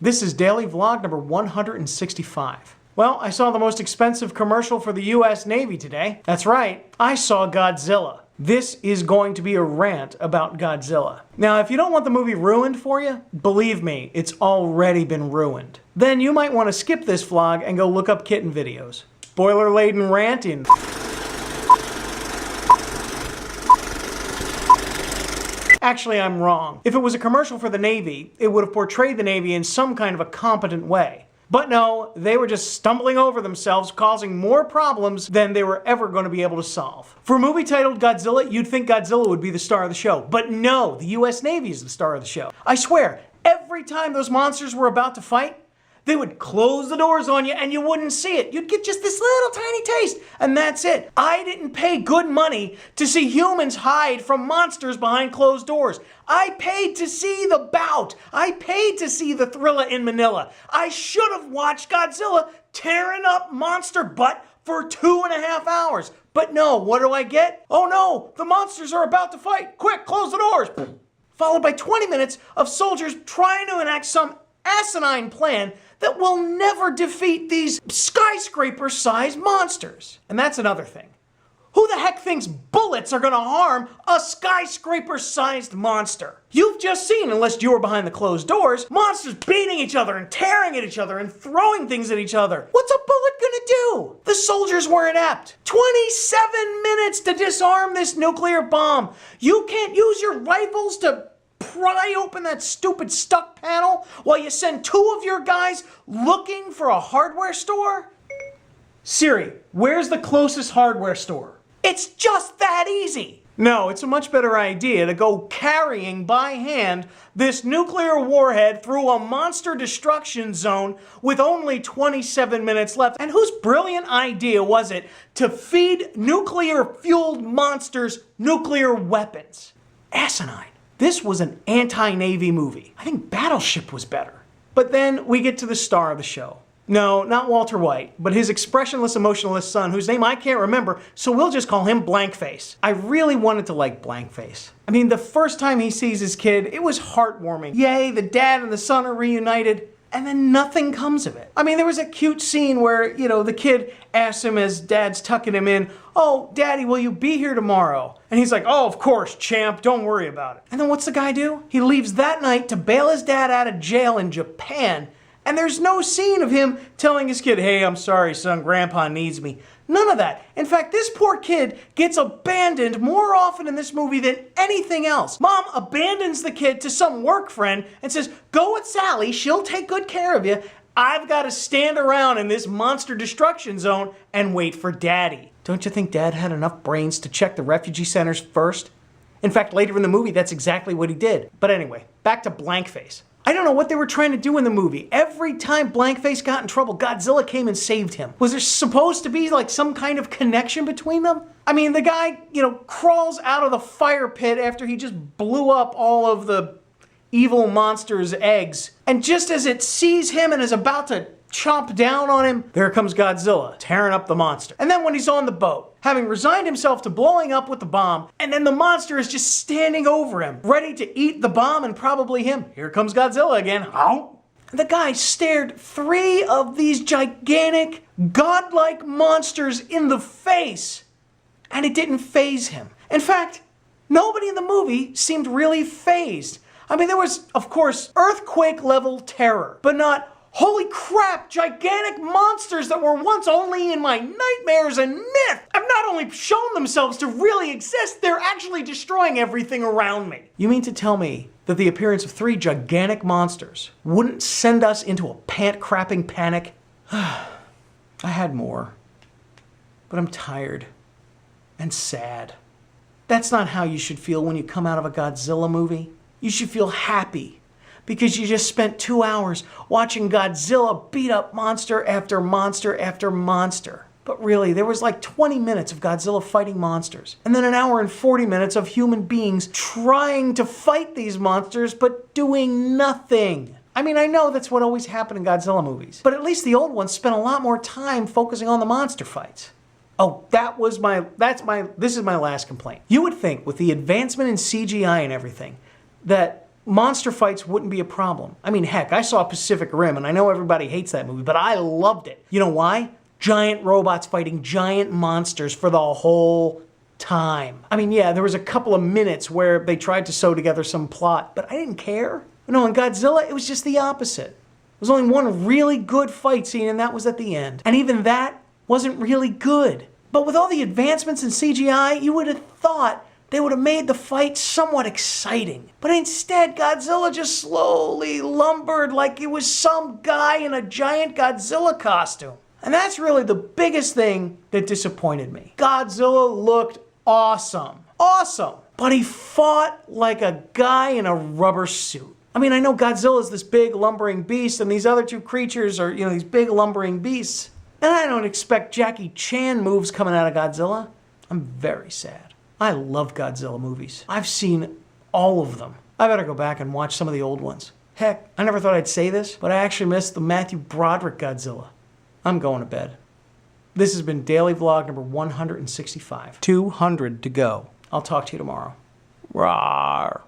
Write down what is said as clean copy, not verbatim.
This is daily vlog number 165. Well, I saw the most expensive commercial for the US Navy today. That's right, I saw Godzilla. This is going to be a rant about Godzilla. Now, if you don't want the movie ruined for you, believe me, it's already been ruined. Then you might want to skip this vlog and go look up kitten videos. Spoiler-laden rant in... Actually, I'm wrong. If it was a commercial for the Navy, it would have portrayed the Navy in some kind of a competent way. But no, they were just stumbling over themselves, causing more problems than they were ever going to be able to solve. For a movie titled Godzilla, you'd think Godzilla would be the star of the show. But no, the US Navy is the star of the show. I swear, every time those monsters were about to fight, they would close the doors on you and you wouldn't see it. You'd get just this little tiny taste, and that's it. I didn't pay good money to see humans hide from monsters behind closed doors. I paid to see the bout. I paid to see the thriller in Manila. I should have watched Godzilla tearing up monster butt for 2.5 hours. But no, what do I get? Oh no, the monsters are about to fight. Quick, close the doors. Followed by 20 minutes of soldiers trying to enact some asinine plan that will never defeat these skyscraper-sized monsters. And that's another thing. Who the heck thinks bullets are gonna harm a skyscraper-sized monster? You've just seen, unless you were behind the closed doors, monsters beating each other and tearing at each other and throwing things at each other. What's a bullet gonna do? The soldiers were inept. 27 minutes to disarm this nuclear bomb. You can't use your rifles to pry open that stupid stuck panel while you send 2 of your guys looking for a hardware store? Siri, where's the closest hardware store? It's just that easy. No, it's a much better idea to go carrying by hand this nuclear warhead through a monster destruction zone with only 27 minutes left. And whose brilliant idea was it to feed nuclear-fueled monsters nuclear weapons? Asinine. This was an anti-Navy movie. I think Battleship was better. But then we get to the star of the show. No, not Walter White, but his expressionless, emotionless son, whose name I can't remember, so we'll just call him Blankface. I really wanted to like Blankface. I mean, the first time he sees his kid, it was heartwarming. Yay, the dad and the son are reunited. And then nothing comes of it. I mean, there was a cute scene where, the kid asks him as dad's tucking him in, "Oh, Daddy, will you be here tomorrow?" And he's like, "Oh, of course, champ, don't worry about it." And then what's the guy do? He leaves that night to bail his dad out of jail in Japan. And there's no scene of him telling his kid, "Hey, I'm sorry, son, Grandpa needs me." None of that. In fact, this poor kid gets abandoned more often in this movie than anything else. Mom abandons the kid to some work friend and says, "Go with Sally, she'll take good care of you. I've got to stand around in this monster destruction zone and wait for Daddy." Don't you think Dad had enough brains to check the refugee centers first? In fact, later in the movie, that's exactly what he did. But anyway, back to Blankface. I don't know what they were trying to do in the movie. Every time Blankface got in trouble, Godzilla came and saved him. Was there supposed to be like some kind of connection between them? I mean, the guy, crawls out of the fire pit after he just blew up all of the evil monster's eggs. And just as it sees him and is about to chomp down on him, there comes Godzilla, tearing up the monster. And then when he's on the boat, having resigned himself to blowing up with the bomb, and then the monster is just standing over him, ready to eat the bomb and probably him. Here comes Godzilla again. Ow! The guy stared 3 of these gigantic, godlike monsters in the face, and it didn't faze him. In fact, nobody in the movie seemed really fazed. I mean, there was, of course, earthquake-level terror, but not, "Holy crap, gigantic monsters that were once only in my nightmares and myth have not only shown themselves to really exist, they're actually destroying everything around me." You mean to tell me that the appearance of 3 gigantic monsters wouldn't send us into a pant-crapping panic? I had more, but I'm tired and sad. That's not how you should feel when you come out of a Godzilla movie. You should feel happy, because you just spent 2 hours watching Godzilla beat up monster after monster after monster. But really, there was like 20 minutes of Godzilla fighting monsters, and then 1 hour and 40 minutes of human beings trying to fight these monsters, but doing nothing. I mean, I know that's what always happened in Godzilla movies, but at least the old ones spent a lot more time focusing on the monster fights. Oh, this is my last complaint. You would think with the advancement in CGI and everything, that monster fights wouldn't be a problem. I mean, heck, I saw Pacific Rim, and I know everybody hates that movie, but I loved it. You know why? Giant robots fighting giant monsters for the whole time. I mean, yeah, there was a couple of minutes where they tried to sew together some plot, but I didn't care. No, in Godzilla, it was just the opposite. There was only one really good fight scene, and that was at the end. And even that wasn't really good. But with all the advancements in CGI, you would have thought they would have made the fight somewhat exciting. But instead, Godzilla just slowly lumbered like it was some guy in a giant Godzilla costume. And that's really the biggest thing that disappointed me. Godzilla looked awesome. Awesome! But he fought like a guy in a rubber suit. I mean, I know Godzilla is this big lumbering beast, and these other two creatures are, these big lumbering beasts. And I don't expect Jackie Chan moves coming out of Godzilla. I'm very sad. I love Godzilla movies. I've seen all of them. I better go back and watch some of the old ones. Heck, I never thought I'd say this, but I actually missed the Matthew Broderick Godzilla. I'm going to bed. This has been Daily Vlog number 165. 200 to go. I'll talk to you tomorrow. Rawr.